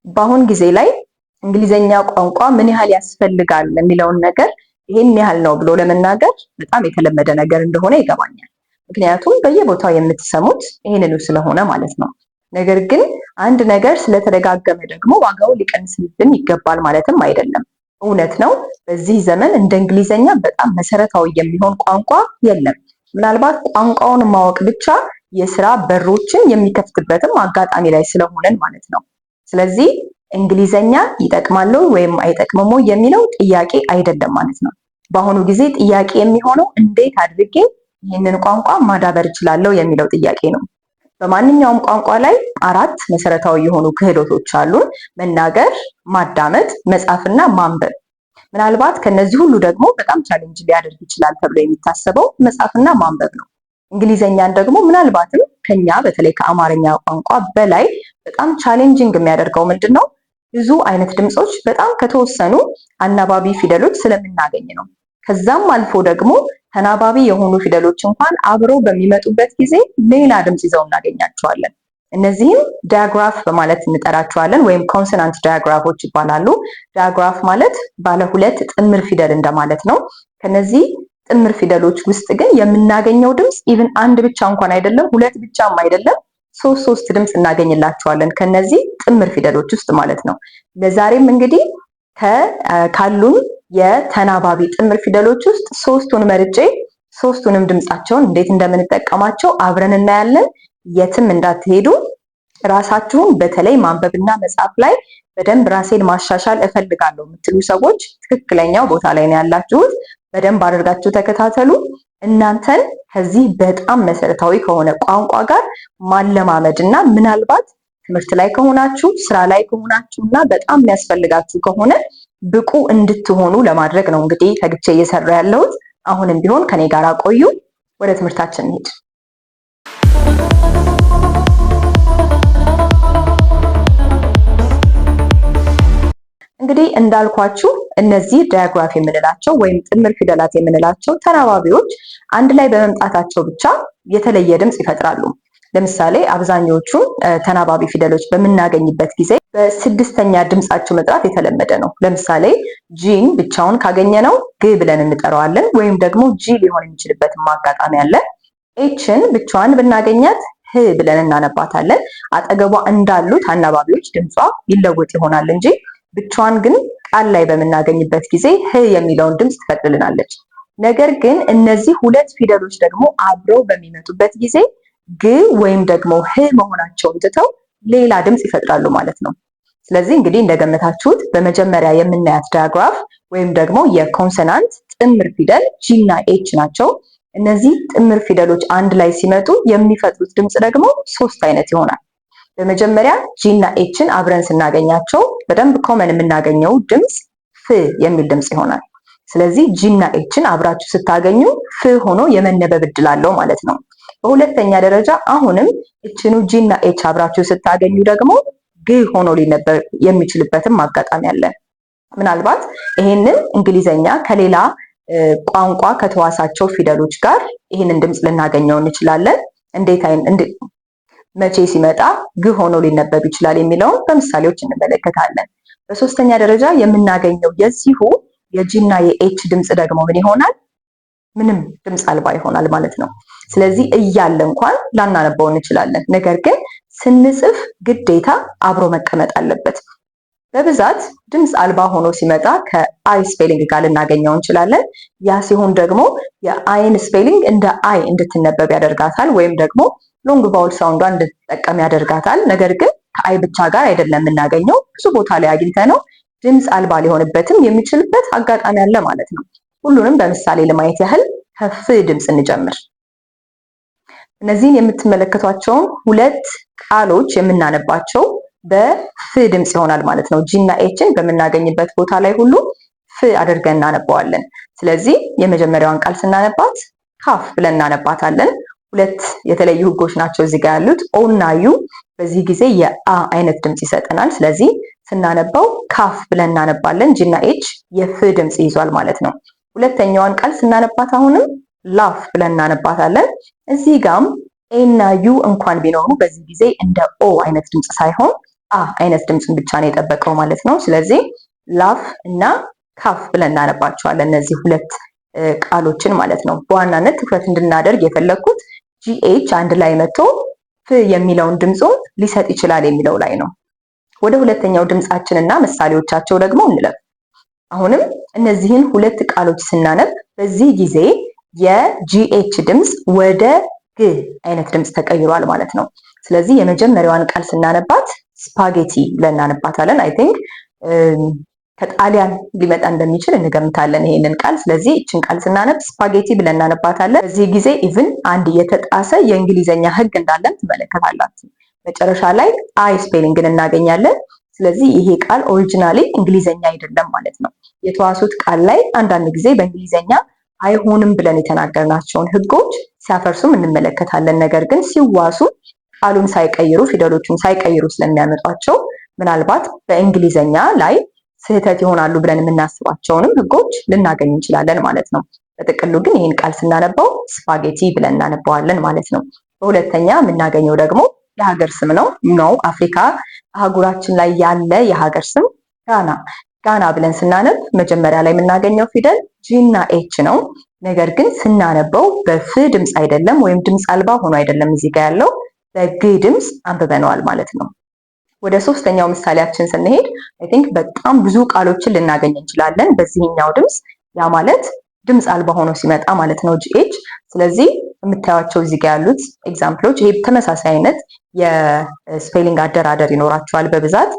በአሁን ጊዜ ላይ እንግሊዘኛ ቋንቋ ምን ያህል ያስፈልጋል የሚለውን ነገር ይሄን ያህል ነው ብሎ ለመናገር በጣም የተለመደ ነገር እንደሆነ ይገባኛል። ምክንያቱም በየቦታው የምትሰሙት ይሄንኑ ስለሆነ ማለት ነው። ነገር ግን አንድ ነገር ስለተደጋገመ ደግሞ ዋጋው ሊቀንስልን ይገባል ማለትም አይደለም። እውነት ነው፣ በዚህ ዘመን እንደ እንግሊዘኛ በጣም መሰረታዊ የሚሆን ቋንቋ የለም። ምናልባት ቋንቋውን ማወቅ ብቻ የስራ በሮችን የሚከፍትበትም አጋጣሚ ላይ ስለሆነን ማለት ነው። ስለዚህ እንግሊዘኛ ይጠቅማል ወይም አይጠቅምም የሚለው ጥያቄ አይደለም ማለት ነው። በአሁኑ ጊዜ ጥያቄ የሚሆነው እንዴት አድርጌ ይህንን ቋንቋ ማዳበር እችላለሁ የሚለው ጥያቄ ነው። በማንኛውም ቋንቋ ላይ 4 መሰረታዊ የሆኑ ክህሎቶች አሉን። መናገር፣ ማዳመጥ፣ መጻፍና ማንበብ። ምናልባት ከነዚህ ሁሉ ደግሞ በጣም ቻሌንጅ ሊያደርግ ይችላል ተብሎ የሚታሰበው መጻፍና ማንበብ ነው። እንግሊዘኛን ደግሞ ምናልባትም ከኛ በተለይ ከአማርኛ ቋንቋ በላይ በጣም ቻሌንጂንግ የሚያደርገው ምንድነው? ብዙ አይነት ድምጾች በጣም ከተወሰኑ አናባቢ ፊደሎች ስለምናገኝ ነው። ከዛም አልፎ ደግሞ ተናባቢ የሆኑ ፊደሎች እንኳን አብረው በሚመጡበት ጊዜ ሌላ ድምጽ ይዘው እናገኛቸዋለን። እነዚህም ዳያግራፍ በማለት እንጠራቸዋለን ወይም ኮንሶናንት ዳያግራፎች ይባላሉ። ዳያግራፍ ማለት ባለ 2 ጥምር ፊደል እንደማለት ነው። ከነዚህ ጥምር ፊደሎች ውስጥ ግን የምናገኘው ድምጽ ኢቭን አንድ ብቻ እንኳን አይደለም፣ 2 ብቻም አይደለም፣ 3 ድምጽ እናገኝላቸዋለን ከነዚህ ጥምር ፊደሎች ውስጥ ማለት ነው። ለዛሬም እንግዲህ ካሉን የተናባቢ ጥምር ፊደሎች ውስጥ 3ቱን መርጬ 3ቱንም ድምጻቸውን እንዴት እንደምንጠቀማቸው አብረን እናያለን። የትም እንዳትሄዱ። ራሳችሁን በተለይ ማንበብና መጻፍ ላይ በደንብ ራሴን ማሻሻል እፈልጋለሁ የምትሉ ሰዎች ትክክለኛው ቦታ ላይ ነው ያላችሁት። በደንብ አድርጋችሁ ተከታተሉ። እናንተን ከዚህ በጣም መሰረታዊ ከሆነ ቋንቋ ጋር ማለማመድና ምናልባት ትምህርት ላይ ከሆናችሁ፣ ስራ ላይ ከሆናችሁና በጣም የሚያስፈልጋችሁ ከሆነ ብቁ እንድትሆኑ ለማድረግ ነው እንግዲህ ተግቼ እየሰራ ያለሁት። አሁንም ቢሆን ከኔ ጋር ቆዩ። ወደ ትምህርታችን እንሂድ። እንግዲህ እንዳልኳችሁ እነዚህ ዳያግራፍ የምንላቸው ወይም ጥምር ፊደላት የምንላቸው ተናባቢዎች አንድ ላይ በመምጣታቸው ብቻ የተለየ ድምጽ ይፈጥራሉ። ለምሳሌ አብዛኞቹን ተናባቢ ፊደሎች በምናገኝበት ጊዜ በስድስተኛ ድምጻቸው መጥራት የተለመደ ነው። ለምሳሌ ጂን ብቻውን ካገኘነው ግ ብለን እንጠራዋለን፣ ወይም ደግሞ ጂ ሊሆን የሚችልበትም አጋጣሚ አለ። ኤችን ብቻዋን ብናገኛት ህ ብለን እናነባታለን። አጠገቧ እንዳሉት አናባቢዎች ድምጿ ይለወጥ ይሆናል እንጂ ብቻዋን ግን ቃል ላይ በምናገኝበት ጊዜ ህ የሚለውን ድምጽ ትፈጥርልናለች። ነገር ግን እነዚህ 2 ፊደሎች ደግሞ አብረው በሚመጡበት ጊዜ ግ ወይም ደግሞ ህ መሆናቸውን ትተው ሌላ ድምጽ ይፈጥራሉ ማለት ነው። ስለዚህ እንግዲህ እንደገመታችሁት በመጀመሪያ የምናያት ዳያግራፍ ወይም ደግሞ የኮንሶናንት ጥምር ፊደል ጂ እና ኤች ናቸው። እነዚህ ጥምር ፊደሎች አንድ ላይ ሲመጡ የሚፈጥሩት ድምጽ ደግሞ 3 አይነት ይሆናል። በመጀመሪያ ጂ እና ኤችን አብረን ስናገኛቸው በደንብ ኮመን የምናገኘው ድምጽ ፍ የሚል ድምጽ ይሆናል። ስለዚህ ጂ እና ኤችን አብራችሁ ስታገኙ ፍ ሆኖ የመነበብ እድል አለው ማለት ነው። በሁለተኛ ደረጃ አሁንም እችኑ ጂ እና ኤች አብራችሁ ስታገኙ ደግሞ ግ ሆኖ ሊነበብ የሚችልበትም አጋጣሚ አለ። ምናልባት ይሄንን እንግሊዘኛ ከሌላ ቋንቋ ከተዋሳቸው ፊደሎች ጋር ይሄንን ድምጽ ልናገኘው እንችላለን። መቼ ሲመጣ ግ ሆኖ ሊነበብ ይችላል የሚለውን በምሳሌዎች እንመለከታለን። በሶስተኛ ደረጃ የምናገኘው የዚሁ የጂ እና የኤች ድምጽ ደግሞ ምን ይሆናል? ምንም ድምጽ አልባ ይሆናል ማለት ነው። ስለዚህ እያለ እንኳን ላናነበው እንችላለን። ነገር ግን ስንጽፍ ግዴታ አብሮ መቀመጥ አለበት። በብዛት ድምጽ አልባ ሆኖ ሲመጣ ከአይ ስፔሊንግ ጋር ልናገኘው እንችላለን። ያ ሲሆን ደግሞ የአይን ስፔሊንግ እንደ አይ እንድትነበብ ያደርጋታል፣ ወይም ደግሞ ሎንግ ቫውል ሳውንዷን እንድትጠቀም ያደርጋታል። ነገር ግን ከአይ ብቻ ጋር አይደለም የምናገኘው፣ ብዙ ቦታ ላይ አግኝተነው ድምጽ አልባ ሊሆንበትም የሚችልበት አጋጣሚ አለ ማለት ነው። ሁሉንም በምሳሌ ለማየት ያህል ከፍ ድምጽ እንጀምር። እነዚህን የምትመለከቷቸውን 2 ቃሎች የምናነባቸው በፍ ድምጽ ይሆናል ማለት ነው። ጂ እና ኤችን በምናገኝበት ቦታ ላይ ሁሉ ፍ አድርገን እናነባዋለን። ስለዚህ የመጀመሪያዋን ቃል ስናነባት ካፍ ብለን እናነባታለን። 2 የተለዩ ህጎች ናቸው እዚህ ጋር ያሉት። ኦ እና ዩ በዚህ ጊዜ የአ አይነት ድምጽ ይሰጠናል። ስለዚህ ስናነባው ካፍ ብለን እናነባለን። ጂ እና ኤች የፍ ድምጽ ይዟል ማለት ነው። ሁለተኛዋን ቃል ስናነባት አሁንም ላፍ ብለን እናነባታለን። እዚህ ጋም ኤ እና ዩ እንኳን ቢኖሩ በዚህ ጊዜ እንደ ኦ አይነት ድምጽ ሳይሆን አ አይነት ድምፅን ብቻ ነው የጠበቀው ማለት ነው። ስለዚህ ላፍ እና ካፍ ብለን እናነባቸዋለን እነዚህ ሁለት ቃሎችን ማለት ነው። በዋናነት ትኩረት እንድናደርግ የፈለኩት ጂኤች አንድ ላይ መጥቶ ፍ የሚለውን ድምፁን ሊሰጥ ይችላል የሚለው ላይ ነው። ወደ ሁለተኛው ድምፃችን እና ምሳሌዎቻቸው ደግሞ እንለፍ። አሁንም እነዚህን ሁለት ቃሎች ስናነብ በዚህ ጊዜ የጂኤች ድምፅ ወደ ግ አይነት ድምፅ ተቀይሯል ማለት ነው። ስለዚህ የመጀመሪያዋን ቃል ስናነባት ስፓጌቲ ብለን እናነባታለን። አይ ቲንክ ከጣሊያን ሊመጣ እንደሚችል እንገምታለን ይሄንን ቃል። ስለዚህ እችን ቃል ስናነብ ስፓጌቲ ብለን እናነባታለን። በዚህ ጊዜ ኢቭን አንድ የተጣሰ የእንግሊዘኛ ሕግ እንዳለን ትመለከታላችሁ። መጨረሻ ላይ አይ ስፔሊንግን እናገኛለን። ስለዚህ ይሄ ቃል ኦሪጂናሊ እንግሊዘኛ አይደለም ማለት ነው። የተዋሱት ቃል ላይ አንዳንድ ጊዜ በእንግሊዘኛ አይሆንም ብለን የተናገርናቸውን ሕጎች ሲያፈርሱም እንመለከታለን። ነገር ግን ሲዋሱ ቃሉን ሳይቀይሩ ፊደሎቹን ሳይቀይሩ ስለሚያመጧቸው ምናልባት በእንግሊዘኛ ላይ ስህተት ይሆናሉ ብለን የምናስባቸውንም ሕጎች ልናገኝ እንችላለን ማለት ነው። በጥቅሉ ግን ይህን ቃል ስናነባው ስፓጌቲ ብለን እናነባዋለን ማለት ነው። በሁለተኛ የምናገኘው ደግሞ የሀገር ስም ነው። አፍሪካ አህጉራችን ላይ ያለ የሀገር ስም ጋና። ጋና ብለን ስናነብ መጀመሪያ ላይ የምናገኘው ፊደል ጂ እና ኤች ነው። ነገር ግን ስናነበው በፍ ድምፅ አይደለም፣ ወይም ድምፅ አልባ ሆኖ አይደለም እዚህ ጋር ያለው በግ ድምፅ አንብበነዋል ማለት ነው። ወደ ሶስተኛው ምሳሌያችን ስንሄድ አይ ቲንክ በጣም ብዙ ቃሎችን ልናገኝ እንችላለን በዚህኛው ድምፅ። ያ ማለት ድምፅ አልባ ሆኖ ሲመጣ ማለት ነው ጂኤች። ስለዚህ የምታዩቸው እዚህ ጋር ያሉት ኤግዛምፕሎች ይሄ ተመሳሳይ አይነት የስፔሊንግ አደራደር ይኖራቸዋል። በብዛት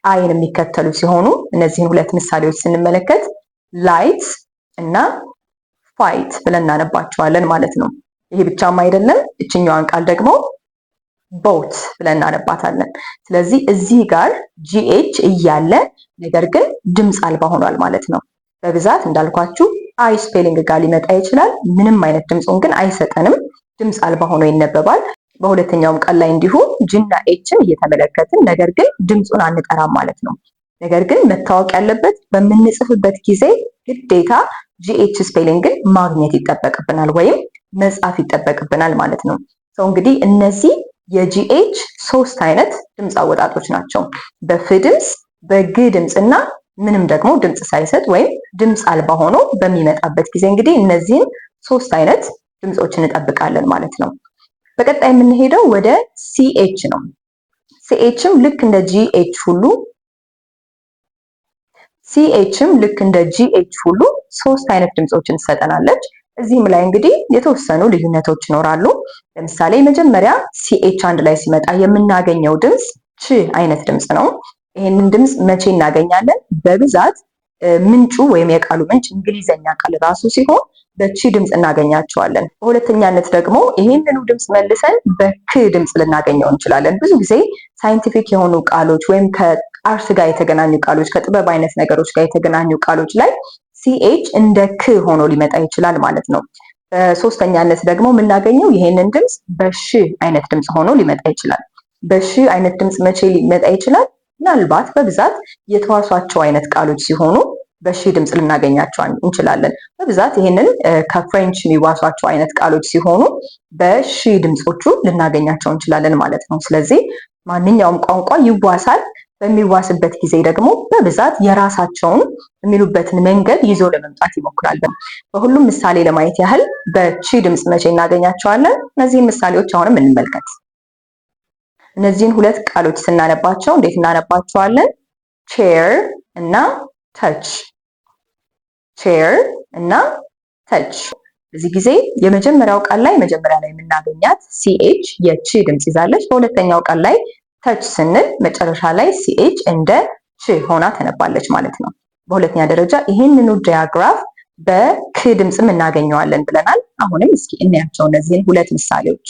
አይን የሚከተሉ ሲሆኑ እነዚህን ሁለት ምሳሌዎች ስንመለከት ላይት እና ፋይት ብለን እናነባቸዋለን ማለት ነው። ይሄ ብቻም አይደለም፣ እችኛዋን ቃል ደግሞ ቦት ብለን እናነባታለን። ስለዚህ እዚህ ጋር ጂኤች እያለ ነገር ግን ድምፅ አልባ ሆኗል ማለት ነው። በብዛት እንዳልኳችሁ አይ ስፔሊንግ ጋር ሊመጣ ይችላል። ምንም አይነት ድምፁን ግን አይሰጠንም፣ ድምፅ አልባ ሆኖ ይነበባል። በሁለተኛውም ቃል ላይ እንዲሁ ጂና ኤችን እየተመለከትን ነገር ግን ድምፁን አንጠራም ማለት ነው። ነገር ግን መታወቅ ያለበት በምንጽፍበት ጊዜ ግዴታ ጂኤች ስፔሊንግን ማግኘት ይጠበቅብናል ወይም መጻፍ ይጠበቅብናል ማለት ነው። ሰው እንግዲህ እነዚህ የጂኤች ሶስት አይነት ድምፅ አወጣጦች ናቸው። በፍ ድምፅ፣ በግ ድምፅ እና ምንም ደግሞ ድምፅ ሳይሰጥ ወይም ድምፅ አልባ ሆኖ በሚመጣበት ጊዜ እንግዲህ እነዚህን ሶስት አይነት ድምፆችን እንጠብቃለን ማለት ነው። በቀጣይ የምንሄደው ወደ ሲኤች ነው። ሲኤችም ልክ እንደ ጂኤች ሁሉ ሶስት አይነት ድምፆችን ትሰጠናለች። እዚህም ላይ እንግዲህ የተወሰኑ ልዩነቶች ይኖራሉ። ለምሳሌ መጀመሪያ ሲኤች አንድ ላይ ሲመጣ የምናገኘው ድምፅ ች አይነት ድምፅ ነው። ይህንን ድምፅ መቼ እናገኛለን? በብዛት ምንጩ ወይም የቃሉ ምንጭ እንግሊዘኛ ቃል ራሱ ሲሆን በቺ ድምፅ እናገኛቸዋለን። በሁለተኛነት ደግሞ ይህንኑ ድምፅ መልሰን በክ ድምፅ ልናገኘው እንችላለን። ብዙ ጊዜ ሳይንቲፊክ የሆኑ ቃሎች ወይም ከአርት ጋር የተገናኙ ቃሎች፣ ከጥበብ አይነት ነገሮች ጋር የተገናኙ ቃሎች ላይ ሲኤች እንደ ክ ሆኖ ሊመጣ ይችላል ማለት ነው። በሶስተኛነት ደግሞ የምናገኘው ይሄንን ድምፅ በሽ አይነት ድምፅ ሆኖ ሊመጣ ይችላል። በሽ አይነት ድምፅ መቼ ሊመጣ ይችላል? ምናልባት በብዛት የተዋሷቸው አይነት ቃሎች ሲሆኑ በሺ ድምፅ ልናገኛቸው እንችላለን። በብዛት ይሄንን ከፍሬንች የሚዋሷቸው አይነት ቃሎች ሲሆኑ በሺ ድምፆቹ ልናገኛቸው እንችላለን ማለት ነው። ስለዚህ ማንኛውም ቋንቋ ይዋሳል። በሚዋስበት ጊዜ ደግሞ በብዛት የራሳቸውን የሚሉበትን መንገድ ይዞ ለመምጣት ይሞክራል። በሁሉም ምሳሌ ለማየት ያህል በቺ ድምፅ መቼ እናገኛቸዋለን? እነዚህን ምሳሌዎች አሁንም እንመልከት። እነዚህን ሁለት ቃሎች ስናነባቸው እንዴት እናነባቸዋለን? ቼር እና ተች። ቼር እና ተች። በዚህ ጊዜ የመጀመሪያው ቃል ላይ መጀመሪያ ላይ የምናገኛት ሲኤች የቺ ድምፅ ይዛለች። በሁለተኛው ቃል ላይ ተች ስንል መጨረሻ ላይ ሲኤች እንደ ች ሆና ተነባለች ማለት ነው። በሁለተኛ ደረጃ ይህንኑ ዲያግራፍ በክ ድምፅም እናገኘዋለን ብለናል። አሁንም እስኪ እናያቸው እነዚህን ሁለት ምሳሌዎች።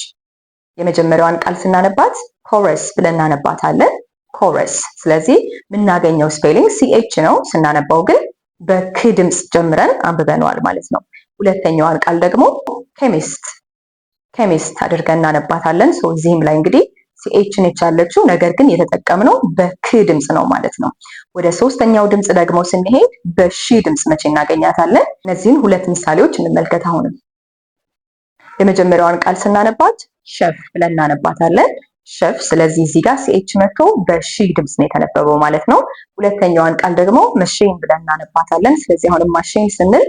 የመጀመሪያዋን ቃል ስናነባት ኮረስ ብለን እናነባታለን። ኮረስ። ስለዚህ የምናገኘው ስፔሊንግ ሲኤች ነው። ስናነባው ግን በክ ድምፅ ጀምረን አንብበነዋል ማለት ነው። ሁለተኛዋን ቃል ደግሞ ኬሚስት አድርገን እናነባታለን። እዚህም ላይ እንግዲህ ሲኤች ነች ያለችው፣ ነገር ግን የተጠቀምነው በክ ድምፅ ነው ማለት ነው። ወደ ሶስተኛው ድምፅ ደግሞ ስንሄድ በሺ ድምፅ መቼ እናገኛታለን? እነዚህን ሁለት ምሳሌዎች እንመልከት። አሁንም የመጀመሪያዋን ቃል ስናነባት ሸፍ ብለን እናነባታለን። ሸፍ። ስለዚህ እዚህ ጋር ሲኤች መጥቶ በሺ ድምፅ ነው የተነበበው ማለት ነው። ሁለተኛዋን ቃል ደግሞ መሽን ብለን እናነባታለን። ስለዚህ አሁንም ማሽን ስንል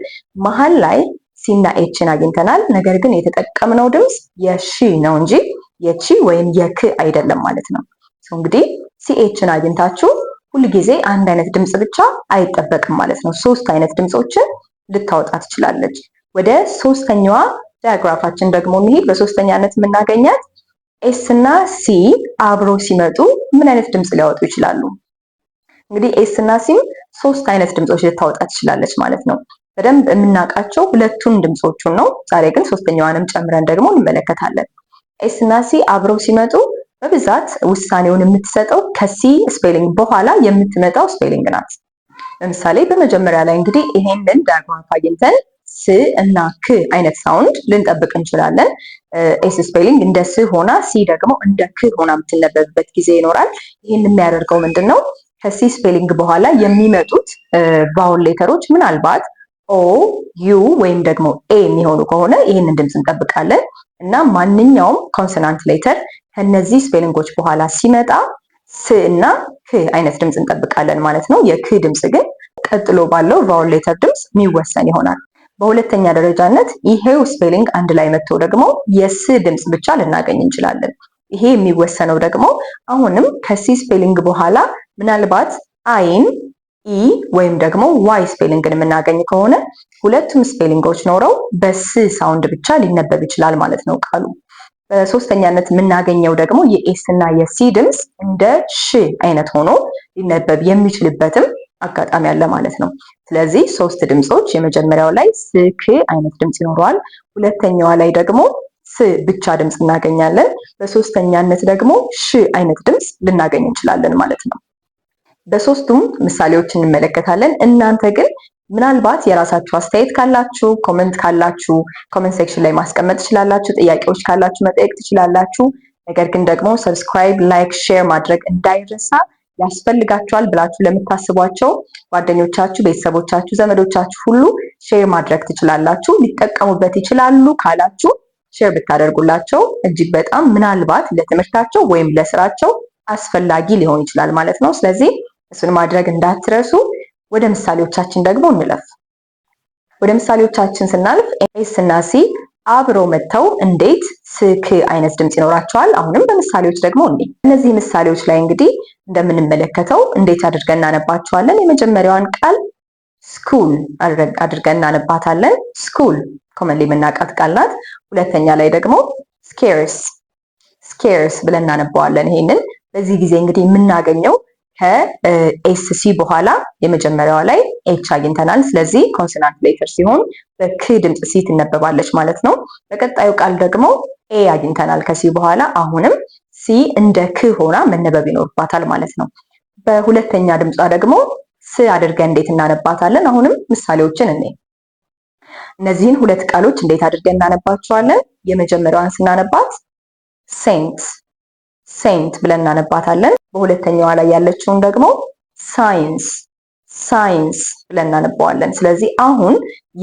መሀል ላይ ሲና ኤችን አግኝተናል። ነገር ግን የተጠቀምነው ድምፅ የሺ ነው እንጂ የቺ ወይም የክ አይደለም ማለት ነው። እንግዲህ ሲኤችን አግኝታችሁ ሁልጊዜ አንድ አይነት ድምፅ ብቻ አይጠበቅም ማለት ነው። ሶስት አይነት ድምፆችን ልታወጣ ትችላለች። ወደ ሶስተኛዋ ዳያግራፋችን ደግሞ እንሂድ። በሶስተኛነት የምናገኛት ኤስ እና ሲ አብረው ሲመጡ ምን አይነት ድምፅ ሊያወጡ ይችላሉ? እንግዲህ ኤስ እና ሲም ሶስት አይነት ድምፆች ልታወጣ ትችላለች ማለት ነው። በደንብ የምናውቃቸው ሁለቱን ድምፆቹን ነው። ዛሬ ግን ሶስተኛዋንም ጨምረን ደግሞ እንመለከታለን። ኤስ እና ሲ አብረው ሲመጡ በብዛት ውሳኔውን የምትሰጠው ከሲ ስፔሊንግ በኋላ የምትመጣው ስፔሊንግ ናት። ለምሳሌ በመጀመሪያ ላይ እንግዲህ ይሄንን ዳያግራፍ አግኝተን ስ እና ክ አይነት ሳውንድ ልንጠብቅ እንችላለን። ኤስ ስፔሊንግ እንደ ስ ሆና ሲ ደግሞ እንደ ክ ሆና የምትነበብበት ጊዜ ይኖራል። ይህን የሚያደርገው ምንድን ነው? ከሲ ስፔሊንግ በኋላ የሚመጡት ቫውል ሌተሮች ምናልባት ኦ፣ ዩ ወይም ደግሞ ኤ የሚሆኑ ከሆነ ይህንን ድምፅ እንጠብቃለን እና ማንኛውም ኮንሶናንት ሌተር ከነዚህ ስፔሊንጎች በኋላ ሲመጣ ስ እና ክ አይነት ድምፅ እንጠብቃለን ማለት ነው። የክ ድምፅ ግን ቀጥሎ ባለው ቫውል ሌተር ድምፅ የሚወሰን ይሆናል። በሁለተኛ ደረጃነት ይሄው ስፔሊንግ አንድ ላይ መጥቶ ደግሞ የስ ድምፅ ብቻ ልናገኝ እንችላለን። ይሄ የሚወሰነው ደግሞ አሁንም ከሲ ስፔሊንግ በኋላ ምናልባት አይን፣ ኢ ወይም ደግሞ ዋይ ስፔሊንግን የምናገኝ ከሆነ ሁለቱም ስፔሊንጎች ኖረው በስ ሳውንድ ብቻ ሊነበብ ይችላል ማለት ነው ቃሉ። በሶስተኛነት የምናገኘው ደግሞ የኤስ እና የሲ ድምፅ እንደ ሽ አይነት ሆኖ ሊነበብ የሚችልበትም አጋጣሚ አለ ማለት ነው። ስለዚህ ሶስት ድምፆች፣ የመጀመሪያው ላይ ስክ አይነት ድምፅ ይኖረዋል። ሁለተኛዋ ላይ ደግሞ ስ ብቻ ድምፅ እናገኛለን። በሶስተኛነት ደግሞ ሽ አይነት ድምፅ ልናገኝ እንችላለን ማለት ነው። በሶስቱም ምሳሌዎች እንመለከታለን። እናንተ ግን ምናልባት የራሳችሁ አስተያየት ካላችሁ ኮመንት ካላችሁ ኮመንት ሴክሽን ላይ ማስቀመጥ ትችላላችሁ። ጥያቄዎች ካላችሁ መጠየቅ ትችላላችሁ። ነገር ግን ደግሞ ሰብስክራይብ፣ ላይክ፣ ሼር ማድረግ እንዳይረሳ። ያስፈልጋችኋል ብላችሁ ለምታስቧቸው ጓደኞቻችሁ፣ ቤተሰቦቻችሁ፣ ዘመዶቻችሁ ሁሉ ሼር ማድረግ ትችላላችሁ። ሊጠቀሙበት ይችላሉ ካላችሁ ሼር ብታደርጉላቸው እጅግ በጣም ምናልባት ለትምህርታቸው ወይም ለስራቸው አስፈላጊ ሊሆን ይችላል ማለት ነው። ስለዚህ እሱን ማድረግ እንዳትረሱ። ወደ ምሳሌዎቻችን ደግሞ እንለፍ። ወደ ምሳሌዎቻችን ስናልፍ ኤስ እና ሲ አብረው መጥተው እንዴት ስክ አይነት ድምፅ ይኖራቸዋል? አሁንም በምሳሌዎች ደግሞ እነዚህ ምሳሌዎች ላይ እንግዲህ እንደምንመለከተው እንዴት አድርገን እናነባቸዋለን? የመጀመሪያዋን ቃል ስኩል አድርገን እናነባታለን። ስኩል ኮመንሊ የምናውቃት ቃል ናት። ሁለተኛ ላይ ደግሞ ስኬርስ ብለን እናነባዋለን። ይሄንን በዚህ ጊዜ እንግዲህ የምናገኘው ከኤስሲ በኋላ የመጀመሪያዋ ላይ ኤች አግኝተናል። ስለዚህ ኮንሶናንት ሌተር ሲሆን በክ ድምፅ ሲ ትነበባለች ማለት ነው። በቀጣዩ ቃል ደግሞ ኤ አግኝተናል ከሲ በኋላ። አሁንም ሲ እንደ ክ ሆና መነበብ ይኖርባታል ማለት ነው። በሁለተኛ ድምጿ ደግሞ ስ አድርገን እንዴት እናነባታለን? አሁንም ምሳሌዎችን እነዚህን ሁለት ቃሎች እንዴት አድርገን እናነባቸዋለን? የመጀመሪያዋን ስናነባት ሴንት ብለን እናነባታለን። በሁለተኛዋ ላይ ያለችውን ደግሞ ሳይንስ ብለን እናነባዋለን። ስለዚህ አሁን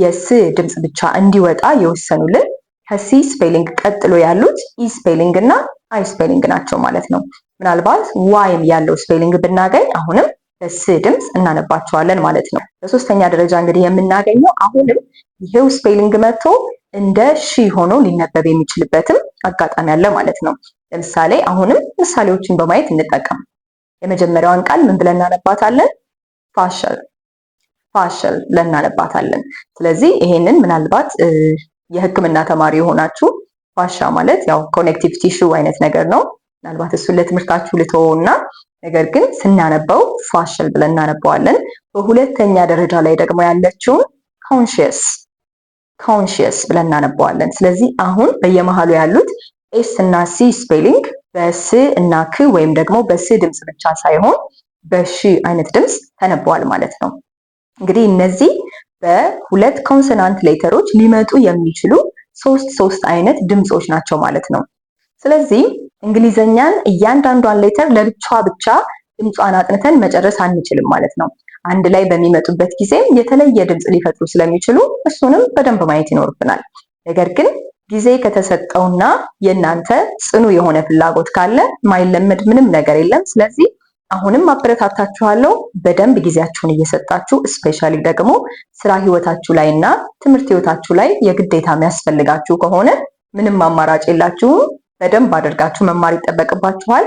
የስ ድምፅ ብቻ እንዲወጣ የወሰኑልን ከሲ ስፔሊንግ ቀጥሎ ያሉት ኢ ስፔሊንግ እና አይ ስፔሊንግ ናቸው ማለት ነው። ምናልባት ዋይም ያለው ስፔሊንግ ብናገኝ አሁንም በስ ድምፅ እናነባቸዋለን ማለት ነው። በሶስተኛ ደረጃ እንግዲህ የምናገኘው አሁንም ይሄው ስፔሊንግ መጥቶ እንደ ሺ ሆኖ ሊነበብ የሚችልበትም አጋጣሚ አለ ማለት ነው። ለምሳሌ አሁንም ምሳሌዎችን በማየት እንጠቀም። የመጀመሪያዋን ቃል ምን ብለን እናነባታለን? ፋሸል ብለን እናነባታለን። ስለዚህ ይሄንን ምናልባት የሕክምና ተማሪ የሆናችሁ ፋሻ ማለት ያው ኮኔክቲቭ ቲሹ አይነት ነገር ነው። ምናልባት እሱን ለትምህርታችሁ ልተወውና ነገር ግን ስናነበው ፋሸል ብለን እናነባዋለን። በሁለተኛ ደረጃ ላይ ደግሞ ያለችውን ኮንሺየስ ብለን እናነባዋለን። ስለዚህ አሁን በየመሃሉ ያሉት ኤስ እና ሲ ስፔሊንግ በስ እና ክ ወይም ደግሞ በስ ድምፅ ብቻ ሳይሆን በሺ አይነት ድምፅ ተነበዋል ማለት ነው። እንግዲህ እነዚህ በሁለት ኮንሶናንት ሌተሮች ሊመጡ የሚችሉ ሶስት አይነት ድምፆች ናቸው ማለት ነው። ስለዚህ እንግሊዘኛን እያንዳንዷን ሌተር ለብቻዋ ብቻ ድምጿን አጥንተን መጨረስ አንችልም ማለት ነው። አንድ ላይ በሚመጡበት ጊዜም የተለየ ድምፅ ሊፈጥሩ ስለሚችሉ እሱንም በደንብ ማየት ይኖርብናል። ነገር ግን ጊዜ ከተሰጠውና የእናንተ ጽኑ የሆነ ፍላጎት ካለ ማይለመድ ምንም ነገር የለም። ስለዚህ አሁንም አበረታታችኋለሁ። በደንብ ጊዜያችሁን እየሰጣችሁ ስፔሻሊ ደግሞ ስራ ህይወታችሁ ላይ እና ትምህርት ህይወታችሁ ላይ የግዴታ የሚያስፈልጋችሁ ከሆነ ምንም አማራጭ የላችሁም። በደንብ አድርጋችሁ መማር ይጠበቅባችኋል።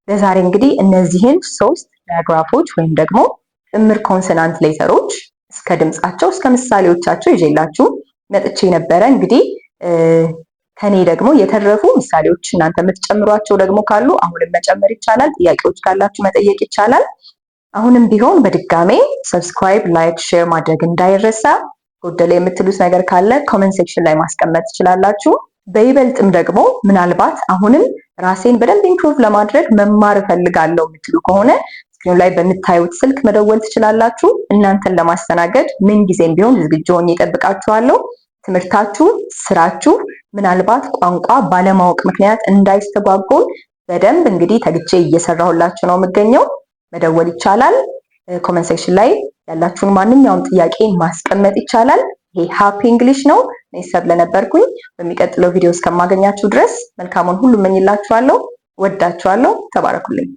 ለዛሬ እንግዲህ እነዚህን 3 ዳያግራፎች ወይም ደግሞ ጥምር ኮንሶናንት ሌተሮች እስከ ድምጻቸው እስከ ምሳሌዎቻቸው ይዤላችሁ መጥቼ ነበረ። እንግዲህ ከኔ ደግሞ የተረፉ ምሳሌዎች እናንተ የምትጨምሯቸው ደግሞ ካሉ አሁንም መጨመር ይቻላል። ጥያቄዎች ካላችሁ መጠየቅ ይቻላል። አሁንም ቢሆን በድጋሜ ሰብስክራይብ፣ ላይክ፣ ሼር ማድረግ እንዳይረሳ። ጎደለ የምትሉት ነገር ካለ ኮሜንት ሴክሽን ላይ ማስቀመጥ ትችላላችሁ። በይበልጥም ደግሞ ምናልባት አሁንም ራሴን በደንብ ኢምፕሩቭ ለማድረግ መማር እፈልጋለሁ የምትሉ ከሆነ ስክሪኑ ላይ በምታዩት ስልክ መደወል ትችላላችሁ። እናንተን ለማስተናገድ ምን ጊዜም ቢሆን ዝግጁ ሆኜ እጠብቃችኋለሁ። ትምህርታችሁ፣ ስራችሁ ምናልባት ቋንቋ ባለማወቅ ምክንያት እንዳይስተጓጎል በደንብ እንግዲህ ተግቼ እየሰራሁላችሁ ነው የምገኘው። መደወል ይቻላል። ኮሜንት ሴክሽን ላይ ያላችሁን ማንኛውም ጥያቄ ማስቀመጥ ይቻላል። ይሄ ሃፒ እንግሊሽ ነው። እኔ ሰብለ ነበርኩኝ። በሚቀጥለው ቪዲዮ እስከማገኛችሁ ድረስ መልካሙን ሁሉ እመኝላችኋለሁ። ወዳችኋለሁ። ተባረኩልኝ።